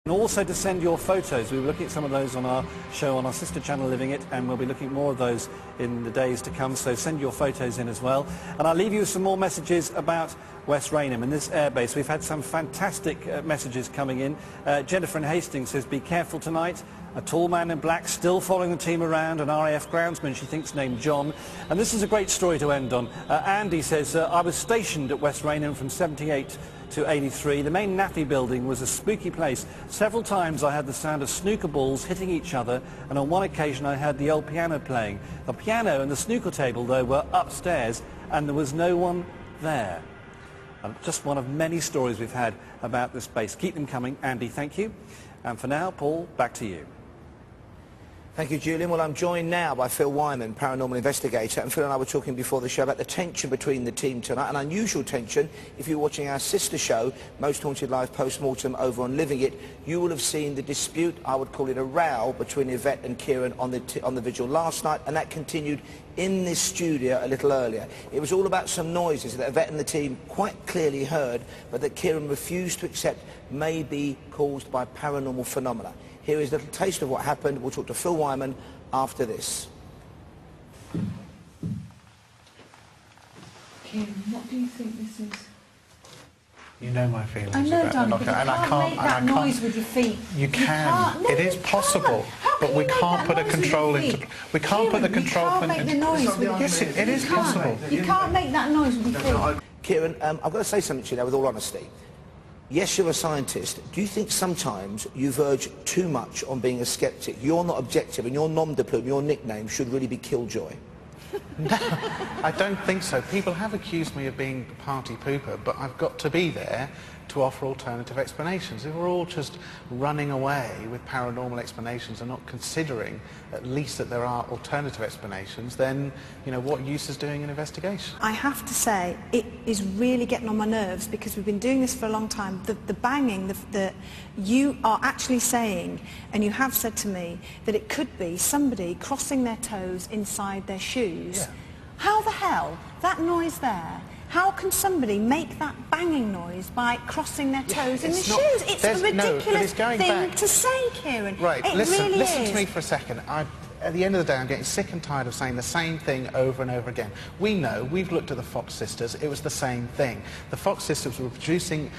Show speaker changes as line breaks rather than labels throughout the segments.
And also to send your photos. We were looking at some of those on our show on our sister channel Living It, and we'll be looking at more of those in the days to come, so send your photos in as well. And I'll leave you with some more messages about West Raynham and this airbase. We've had some fantastic messages coming in. Jennifer in Hastings says, be careful tonight. A tall man in black still following the team around, an RAF groundsman she thinks named John. And this is a great story to end on. Andy says, I was stationed at West Raynham from 78 to 83. The main NAFI building was a spooky place. Several times I had the sound of snooker balls hitting each other, and on one occasion I had the old piano playing. The piano and the snooker table, though, were upstairs, and there was no one there. Just one of many stories we've had about this base. Keep them coming. Andy, thank you. And for now, Paul, back to you.
Thank you, Julian. Well, I'm joined now by Phil Wyman, paranormal investigator, and Phil and I were talking before the show about the tension between the team tonight, an unusual tension. If you're watching our sister show, Most Haunted Live Post-Mortem over on Living It, you will have seen the dispute, I would call it a row, between Yvette and Kieran on the vigil last night, and that continued in this studio a little earlier. It was all about some noises that Yvette and the team quite clearly heard, but that Kieran refused to accept may be caused by paranormal phenomena. Here is a little taste of what happened. We'll talk to Phil Wyman after this.
Kim, what do you think this is?
You know my feelings.
I know, darling, but you can't make that noise with your feet.
You can. It is possible, but we can't put a control into. We can't put the control into.
You can't make the noise.
Yes, it is possible.
You can't make that noise with your feet.
Kieran, I've got to say something to you now, with all honesty. Yes, you're a scientist. Do you think sometimes you verge too much on being a skeptic? You're not objective, and your nom de plume, your nickname, should really be Killjoy.
No, I don't think so. People have accused me of being a party pooper, but I've got to be there to offer alternative explanations. If we're all just running away with paranormal explanations and not considering at least that there are alternative explanations, then, you know, what use is doing an investigation?
I have to say, it is really getting on my nerves, because we've been doing this for a long time. The banging, you are actually saying, and you have said to me, that it could be somebody crossing their toes inside their shoes.
Yeah.
How the hell, that noise there, how can somebody make that banging noise by crossing their toes in the shoes? It's a ridiculous thing to say, Kieran.
Right,
it
listen
really is.
to me for a second. At the end of the day, I'm getting sick and tired of saying the same thing over and over again. We know, we've looked at the Fox sisters, it was the same thing. The Fox sisters were producing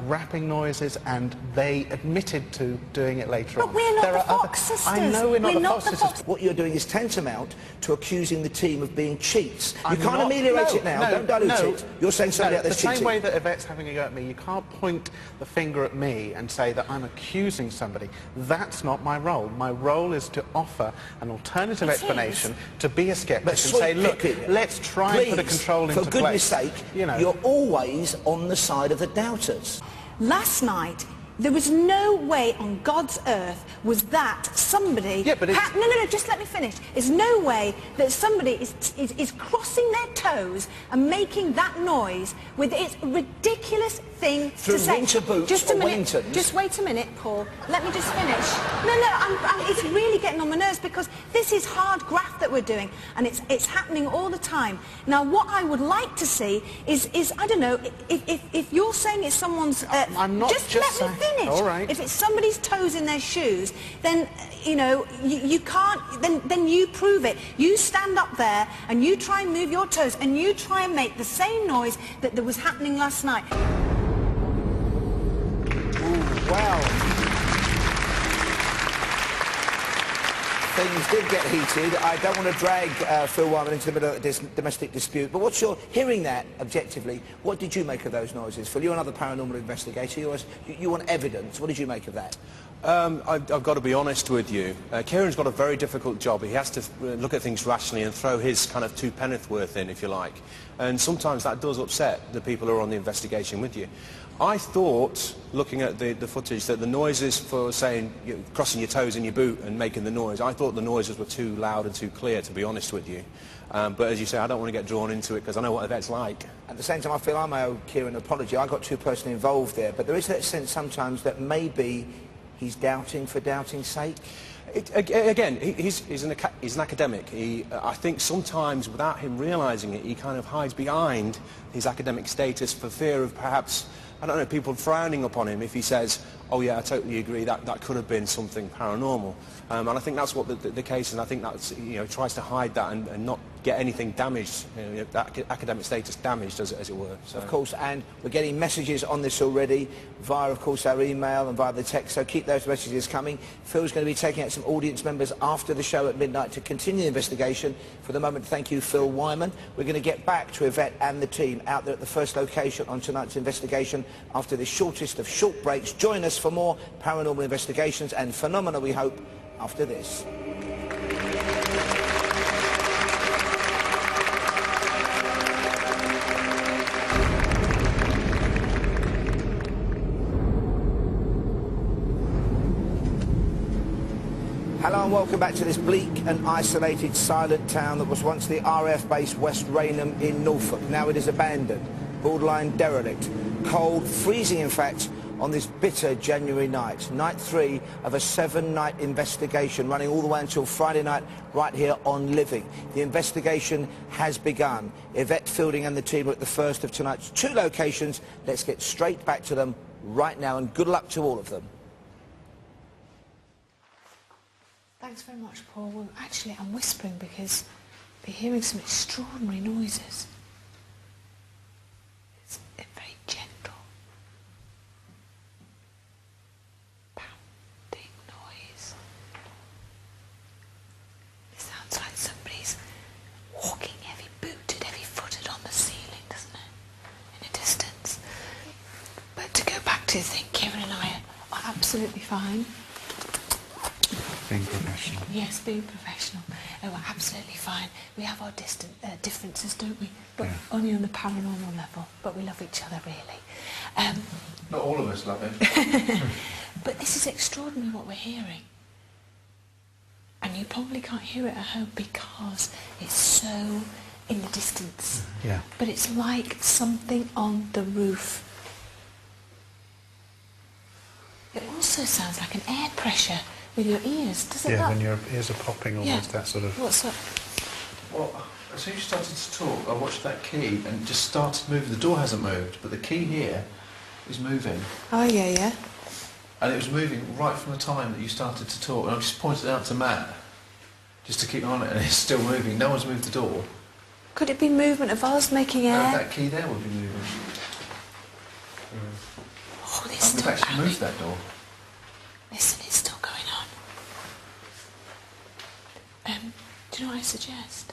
rapping noises, and they admitted to doing it later on.
But we're not the Fox sisters.
I know we're not the Fox sisters.
What you're doing is tantamount to accusing the team of being cheats. You can't ameliorate it now, don't dilute it. You're saying somebody out there's cheating.
The same way that Yvette's having a go at me, you can't point the finger at me and say that I'm accusing somebody. That's not my role. My role is to offer an alternative explanation, to be a skeptic and say, look, let's try and put a control into place.
For goodness sake, you're always on the side of the doubters.
Last night, there was no way on God's earth was that somebody...
Yeah, but it's...
No, just let me finish. There's no way that somebody is crossing their toes and making that noise with its ridiculous thing to say.
Winter boots
just a minute.
Wellingtons.
Just wait a minute, Paul. Let me just finish. It's really getting on my nerves, because this is hard graft that we're doing, and it's happening all the time. Now, what I would like to see is I don't know, if you're saying it's someone's...
I'm not
just let me finish.
All right.
If it's somebody's toes in their shoes, then, you know, you can't, then you prove it. You stand up there and you try and move your toes and you try and make the same noise that was happening last night.
Ooh, wow. Things did get heated. I don't want to drag Phil Wyman into the middle of this domestic dispute, but what's your... Hearing that objectively, what did you make of those noises? Phil, you're another paranormal investigator. You want evidence. What did you make of that?
I've got to be honest with you. Kieran's got a very difficult job. He has to look at things rationally and throw his kind of two penn'orth worth in, if you like. And sometimes that does upset the people who are on the investigation with you. I thought, looking at the footage, that the noises for saying, crossing your toes in your boot and making the noise, I thought the noises were too loud and too clear, to be honest with you. But as you say, I don't want to get drawn into it, because I know what Yvette's like.
At the same time, I feel I may owe Kieran an apology. I got too personally involved there, but there is that sense sometimes that maybe he's doubting for doubting's sake.
Again, he's an academic. I think sometimes, without him realising it, he kind of hides behind his academic status for fear of perhaps I don't know, people frowning upon him if he says, oh yeah, I totally agree, that could have been something paranormal. And I think that's what the case is, and I think that's, tries to hide that and not get anything damaged, that academic status damaged, as it were. So.
Of course, and we're getting messages on this already via, of course, our email and via the text, so keep those messages coming. Phil's going to be taking out some audience members after the show at midnight to continue the investigation. For the moment, thank you, Phil Wyman. We're going to get back to Yvette and the team out there at the first location on tonight's investigation after this shortest of short breaks. Join us for more paranormal investigations and phenomena, we hope, after this. Hello and welcome back to this bleak and isolated silent town that was once the RAF base West Raynham in Norfolk. Now it is abandoned, borderline derelict, cold, freezing in fact, on this bitter January night. Night 3 of a 7-night investigation running all the way until Friday night right here on Living. The investigation has begun. Yvette Fielding and the team are at the first of tonight's 2 locations. Let's get straight back to them right now and good luck to all of them.
Thanks very much, Paul. Well, actually, I'm whispering because we're hearing some extraordinary noises. It's very gentle, pounding noise. It sounds like somebody's walking heavy-booted, heavy-footed on the ceiling, doesn't it? In a distance. But to go back to the thing, Kieran and I are absolutely fine.
Being professional.
Yes, being professional. Oh, we're absolutely fine. We have our differences, don't we? But
yeah.
Only on the paranormal level. But we love each other, really.
Not all of us love him.
But this is extraordinary what we're hearing. And you probably can't hear it at home because it's so in the distance.
Yeah.
But it's like something on the roof. It also sounds like an air pressure with your ears, does it?
Yeah,
not?
when your ears are popping, almost that sort of...
What's that?
Well, as soon as you started to talk, I watched that key and just started moving. The door hasn't moved, but the key here is moving.
Oh, yeah, yeah.
And it was moving right from the time that you started to talk. And I just pointed it out to Matt, just to keep an eye on it, and it's still moving. No one's moved the door.
Could it be movement of us making air?
No, that key there would be moving.
Oh,
And
there's
we've
still
actually
going.
moved that door.
Listen, it's still going on. Do you know what I suggest?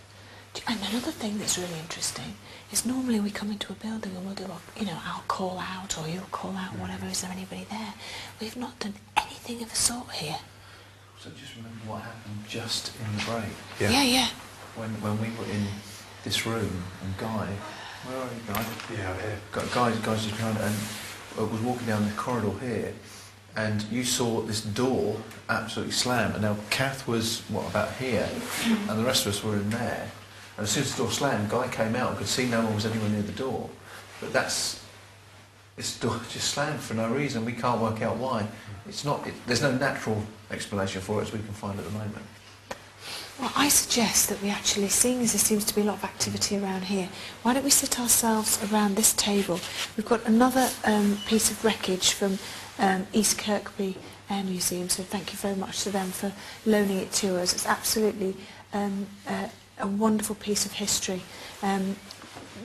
And another thing that's really interesting is normally we come into a building and we'll do I'll call out or you'll call out, whatever, is there anybody there? We've not done anything of the sort here.
So just remember what happened just in the break.
Yeah, yeah.
When we were in this room, and Guy, where are you, Guy?
Yeah, here.
Guy's just behind, and was walking down the corridor here, and you saw this door absolutely slam, and now Kath was, about here, and the rest of us were in there. And as soon as the door slammed, Guy came out and could see no one was anywhere near the door. But this door just slammed for no reason. We can't work out why. There's no natural explanation for it as we can find at the moment.
Well, I suggest that we actually, seeing as there seems to be a lot of activity around here, why don't we sit ourselves around this table? We've got another piece of wreckage from East Kirkby Museum, so thank you very much to them for loaning it to us. It's absolutely a wonderful piece of history.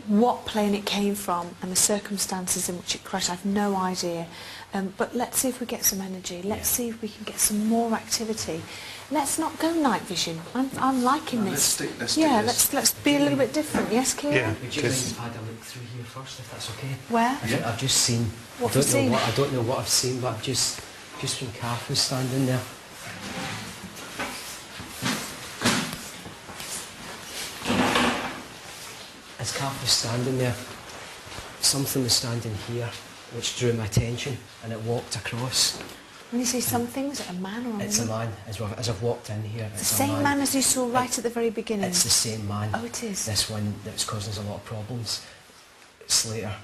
What plane it came from and the circumstances in which it crashed, I've no idea. But let's see if we get some energy. Let's see if we can get some more activity. Let's not go night vision. I'm liking this.
Let's
let's be a little bit different. Yes, Kieran?
Yeah.
Would you mind if I had a look through here first, if that's okay?
Where?
I've just seen...
What have you seen?
I don't know what I've seen, but I've just when Kath was standing there. As Kath was standing there, something was standing here, which drew my attention, and it walked across.
When you say something, is it a man or a woman?
It's a man, as I've walked in here.
It's the same man as you saw right at the very beginning?
It's the same man.
Oh, it is?
This one that was causing us a lot of problems. Slater.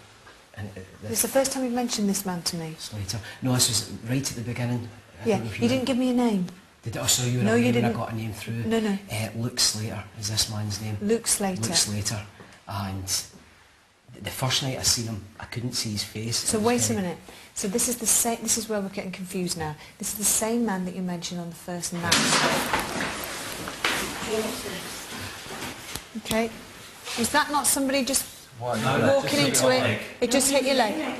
And
It's the first time you've mentioned this man to me.
Slater. No, this was right at the beginning.
Yeah, you didn't give me a name.
Did I? Oh, sorry, you were
No,
a
you
name when
didn't.
I got a name through.
No.
Luke Slater is this man's name.
Luke Slater.
Luke Slater. And The first night I seen him, I couldn't see his face.
So wait a minute. So this is the same. This is where we're getting confused now. This is the same man that you mentioned on the first night. Okay. Was that not somebody just walking into it? It just hit your leg.